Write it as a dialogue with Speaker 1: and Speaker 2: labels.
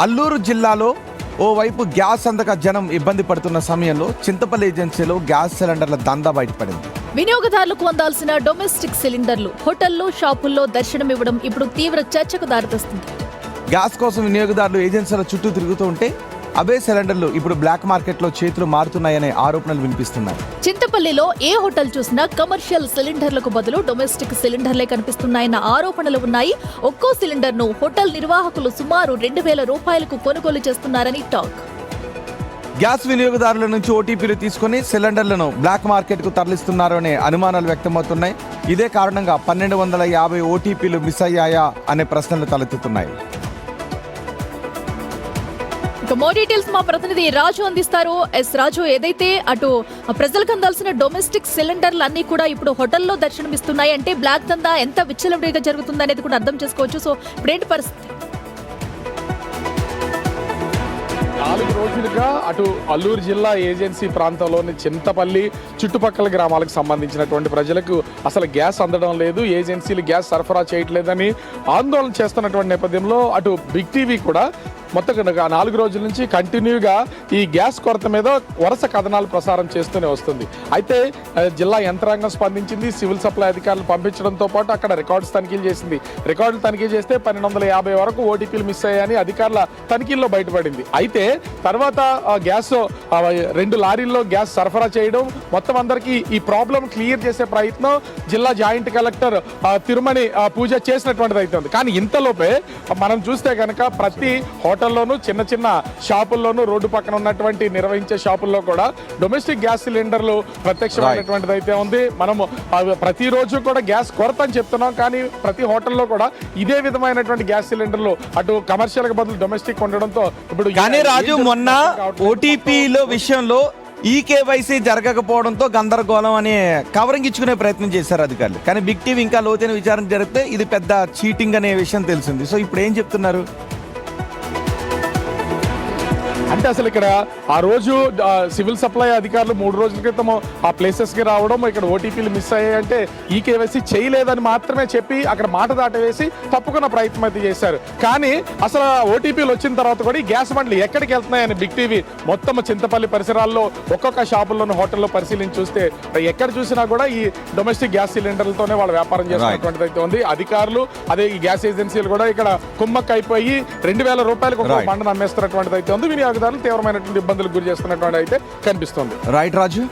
Speaker 1: అల్లూరు జిల్లాలో ఓవైపు గ్యాస్ అందక జనం ఇబ్బంది పడుతున్న సమయంలో చింతపల్లి ఏజెన్సీలో గ్యాస్ సిలిండర్ల దందా బయటపడింది.
Speaker 2: వినియోగదారులకు అందాల్సిన డొమెస్టిక్ సిలిండర్లు హోటల్లో, షాపుల్లో దర్శనమివ్వడం ఇప్పుడు తీవ్ర చర్చకు దారితీస్తుంది.
Speaker 1: గ్యాస్ కోసం వినియోగదారులు ఏజెన్సీల చుట్టూ తిరుగుతూ ఉంటే అవే సిలిండర్లు ఇప్పుడు బ్లాక్ మార్కెట్లో చేతులు మారుతున్నాయనే ఆరోపణలు వినిపిస్తున్నాయి.
Speaker 2: చింతపల్లిలో ఏ హోటల్ చూసినా కమర్షియల్ సిలిండర్లకు బదులు డొమెస్టిక్ సిలిండర్లే కనిపిస్తున్నాయన్న ఆరోపణలు ఉన్నాయి. ఒక్కో సిలిండర్ను హోటల్ నిర్వాహకులు సుమారు 2,000 రూపాయలకు కొనుగోలు చేస్తున్నారని టాక్.
Speaker 1: గ్యాస్ వినియోగదారుల నుంచి ఓటీపీలు తీసుకుని సిలిండర్లను బ్లాక్ మార్కెట్కు తరలిస్తున్నారు అనే అనుమానాలు వ్యక్తమవుతున్నాయి. ఇదే కారణంగా 1,250 ఓటీపీలు మిస్ అయ్యాయా అనే ప్రశ్నలు తలెత్తుతున్నాయి.
Speaker 2: మోర్ డీటెయిల్స్ మా ప్రతినిధి రాజు అందిస్తారు. రాజు, ఏదైతే అటు ప్రజలకు అందాల్సిన డొమెస్టిక్ సిలిండర్లు అన్ని కూడా ఇప్పుడు హోటల్లో దర్శనమిస్తున్నాయి అంటే బ్లాక్ దందా ఎంత విచ్చలవిడిగా జరుగుతుంది అనేది కూడా అర్థం చేసుకోవచ్చు. సో ఇప్పుడేంటి పరిస్థితి?
Speaker 3: 4 రోజులుగా అటు అల్లూరు జిల్లా ఏజెన్సీ ప్రాంతంలోని చింతపల్లి చుట్టుపక్కల గ్రామాలకు సంబంధించినటువంటి ప్రజలకు అసలు గ్యాస్ అందడం లేదు, ఏజెన్సీలు గ్యాస్ సరఫరా చేయట్లేదని ఆందోళన చేస్తున్నటువంటి నేపథ్యంలో అటు బిగ్ టీవీ కూడా మొత్తం 4 రోజుల నుంచి కంటిన్యూగా ఈ గ్యాస్ కొరత మీద వరుస కథనాలు ప్రసారం చేస్తూనే వస్తుంది. అయితే జిల్లా యంత్రాంగం స్పందించింది. సివిల్ సప్లై అధికారులు పంపించడంతో పాటు అక్కడ రికార్డ్స్ తనిఖీలు చేసింది. రికార్డులు తనిఖీ చేస్తే 1,250 వరకు ఓటీపీలు మిస్ అయ్యాయని అధికారుల తనిఖీల్లో బయటపడింది. అయితే తర్వాత గ్యాస్ 2 లారీల్లో గ్యాస్ సరఫరా చేయడం, మొత్తం అందరికీ ఈ ప్రాబ్లం క్లియర్ చేసే ప్రయత్నం జిల్లా జాయింట్ కలెక్టర్ తిరుమణి పూజ చేసినటువంటిది అయితే ఉంది. కానీ ఇంతలోపే మనం చూస్తే కనుక ప్రతి హోటల్లోనూ, చిన్న చిన్న షాపుల్లోనూ, రోడ్డు పక్కన ఉన్నటువంటి నిర్వహించే షాపుల్లో కూడా డొమెస్టిక్ గ్యాస్ సిలిండర్లు ప్రత్యక్షమైనటువంటిది అయితే ఉంది. మనము ప్రతిరోజు కూడా గ్యాస్ కొరత అని చెప్తున్నాం, కానీ ప్రతి హోటల్లో కూడా ఇదే విధమైనటువంటి గ్యాస్ సిలిండర్లు అటు కమర్షియల్ కి బదులు డొమెస్టిక్ ఉండడంతో ఇప్పుడు
Speaker 1: కానీ రాజు మొన్న ఓటీపీల విషయంలో ఈకేవైసీ జరగకపోవడంతో గందరగోళం అనే కవరింగ్ ఇచ్చుకునే ప్రయత్నం చేశారు అధికారులు. కానీ బిగ్ టీవీ ఇంకా లోతైన విచారణ జరిగితే ఇది పెద్ద చీటింగ్ అనే విషయం తెలిసింది. సో ఇప్పుడు ఏం చెప్తున్నారు
Speaker 3: అంటే అసలు ఇక్కడ ఆ రోజు సివిల్ సప్లై అధికారులు 3 రోజుల క్రితం ఆ ప్లేసెస్కి రావడం, ఇక్కడ ఓటీపీలు మిస్ అయ్యాయంటే ఈకేవైసీ చేయలేదని మాత్రమే చెప్పి అక్కడ మాట దాటవేసి తప్పుకున్న ప్రయత్నం అయితే చేశారు. కానీ అసలు ఓటీపీలు వచ్చిన తర్వాత కూడా ఈ గ్యాస్ బండ్లు ఎక్కడికి వెళ్తున్నాయని బిగ్ టీవీ మొత్తం చింతపల్లి పరిసరాల్లో ఒక్కొక్క షాపుల్లోనూ హోటల్లో పరిశీలించి చూస్తే ఎక్కడ చూసినా కూడా ఈ డొమెస్టిక్ గ్యాస్ సిలిండర్లతోనే వాళ్ళు వ్యాపారం చేస్తున్నటువంటిది అయితే ఉంది. అధికారులు అదే ఈ గ్యాస్ ఏజెన్సీలు కూడా ఇక్కడ కుమ్మక్క అయిపోయి 2,000 రూపాయలకు ఒక బండను అమ్మేస్తున్నటువంటిది అయితే ఉంది. వినియోగదారులు తీవ్రమైనటువంటి ఇబ్బందులకు గురి చేస్తున్నటువంటి అయితే కనిపిస్తుంది.
Speaker 1: రైట్ రాజు.